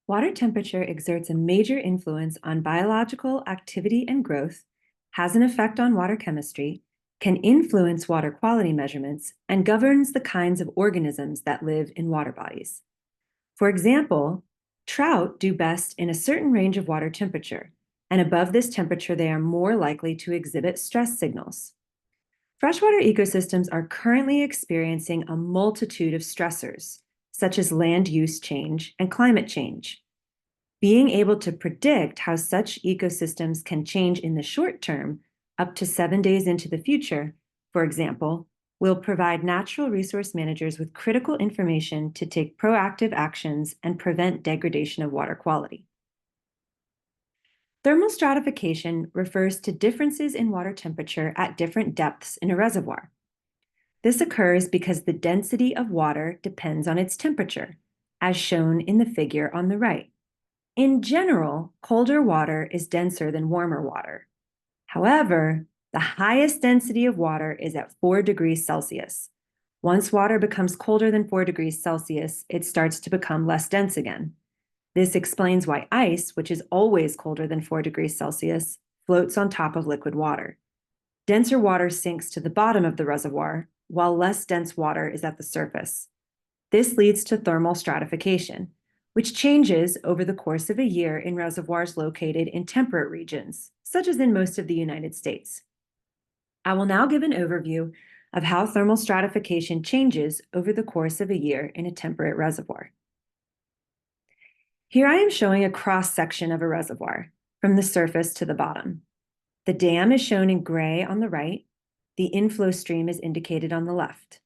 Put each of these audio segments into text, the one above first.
Water temperature exerts a major influence on biological activity and growth, has an effect on water chemistry, can influence water quality measurements, and governs the kinds of organisms that live in water bodies. For example, trout do best in a certain range of water temperature, and above this temperature, they are more likely to exhibit stress signals. Freshwater ecosystems are currently experiencing a multitude of stressors, such as land use change and climate change. Being able to predict how such ecosystems can change in the short term, up to 7 days into the future, for example, will provide natural resource managers with critical information to take proactive actions and prevent degradation of water quality. Thermal stratification refers to differences in water temperature at different depths in a reservoir. This occurs because the density of water depends on its temperature, as shown in the figure on the right. In general, colder water is denser than warmer water. However, the highest density of water is at 4 degrees Celsius. Once water becomes colder than 4 degrees Celsius, it starts to become less dense again. This explains why ice, which is always colder than 4 degrees Celsius, floats on top of liquid water. Denser water sinks to the bottom of the reservoir, while less dense water is at the surface. This leads to thermal stratification, which changes over the course of a year in reservoirs located in temperate regions, such as in most of the United States. I will now give an overview of how thermal stratification changes over the course of a year in a temperate reservoir. Here I am showing a cross-section of a reservoir, from the surface to the bottom. The dam is shown in gray on the right. The inflow stream is indicated on the left.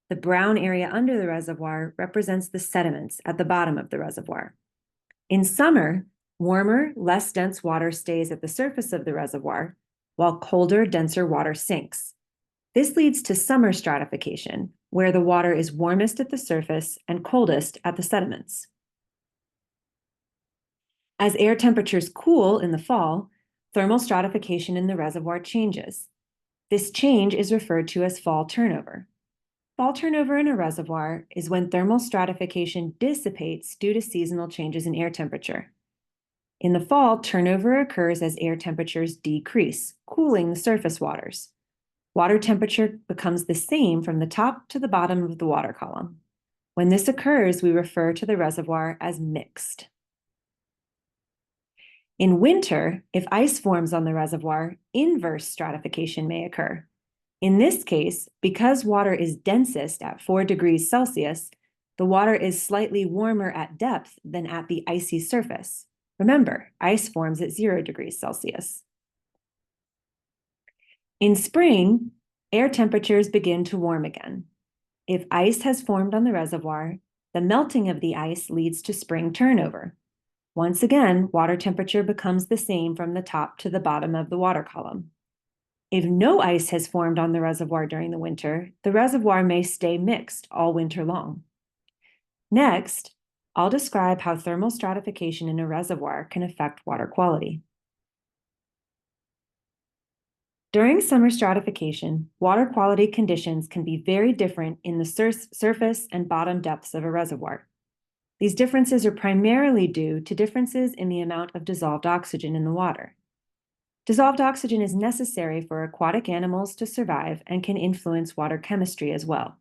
The brown area under the reservoir represents the sediments at the bottom of the reservoir. In summer, warmer, less dense water stays at the surface of the reservoir, while colder, denser water sinks. This leads to summer stratification, where the water is warmest at the surface and coldest at the sediments. As air temperatures cool in the fall, thermal stratification in the reservoir changes. This change is referred to as fall turnover. Fall turnover in a reservoir is when thermal stratification dissipates due to seasonal changes in air temperature. In the fall, turnover occurs as air temperatures decrease, cooling the surface waters. Water temperature becomes the same from the top to the bottom of the water column. When this occurs, we refer to the reservoir as mixed. In winter, if ice forms on the reservoir, inverse stratification may occur. In this case, because water is densest at 4 degrees Celsius, the water is slightly warmer at depth than at the icy surface. Remember, ice forms at 0 degrees Celsius. In spring, air temperatures begin to warm again. If ice has formed on the reservoir, the melting of the ice leads to spring turnover. Once again, water temperature becomes the same from the top to the bottom of the water column. If no ice has formed on the reservoir during the winter, the reservoir may stay mixed all winter long. Next, I'll describe how thermal stratification in a reservoir can affect water quality. During summer stratification, water quality conditions can be very different in the surface and bottom depths of a reservoir. These differences are primarily due to differences in the amount of dissolved oxygen in the water. Dissolved oxygen is necessary for aquatic animals to survive and can influence water chemistry as well.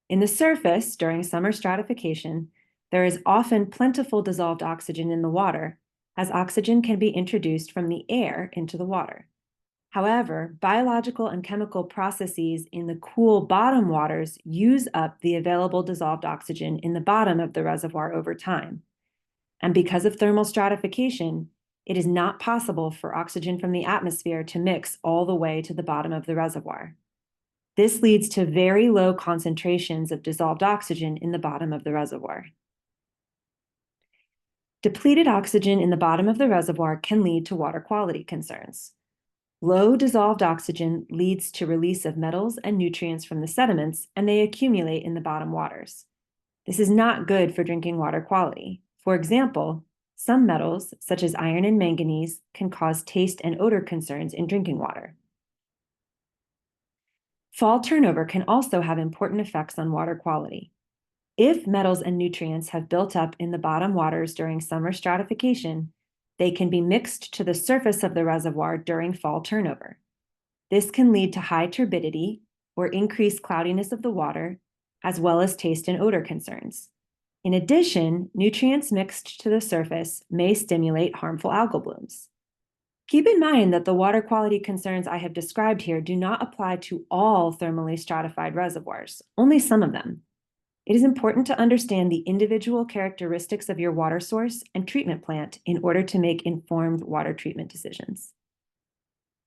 In the surface, during summer stratification, there is often plentiful dissolved oxygen in the water, as oxygen can be introduced from the air into the water. However, biological and chemical processes in the cool bottom waters use up the available dissolved oxygen in the bottom of the reservoir over time. And because of thermal stratification, it is not possible for oxygen from the atmosphere to mix all the way to the bottom of the reservoir. This leads to very low concentrations of dissolved oxygen in the bottom of the reservoir. Depleted oxygen in the bottom of the reservoir can lead to water quality concerns. Low dissolved oxygen leads to release of metals and nutrients from the sediments, and they accumulate in the bottom waters. This is not good for drinking water quality. For example, some metals, such as iron and manganese, can cause taste and odor concerns in drinking water. Fall turnover can also have important effects on water quality. If metals and nutrients have built up in the bottom waters during summer stratification, they can be mixed to the surface of the reservoir during fall turnover. This can lead to high turbidity or increased cloudiness of the water, as well as taste and odor concerns. In addition, nutrients mixed to the surface may stimulate harmful algal blooms. Keep in mind that the water quality concerns I have described here do not apply to all thermally stratified reservoirs, only some of them. It is important to understand the individual characteristics of your water source and treatment plant in order to make informed water treatment decisions.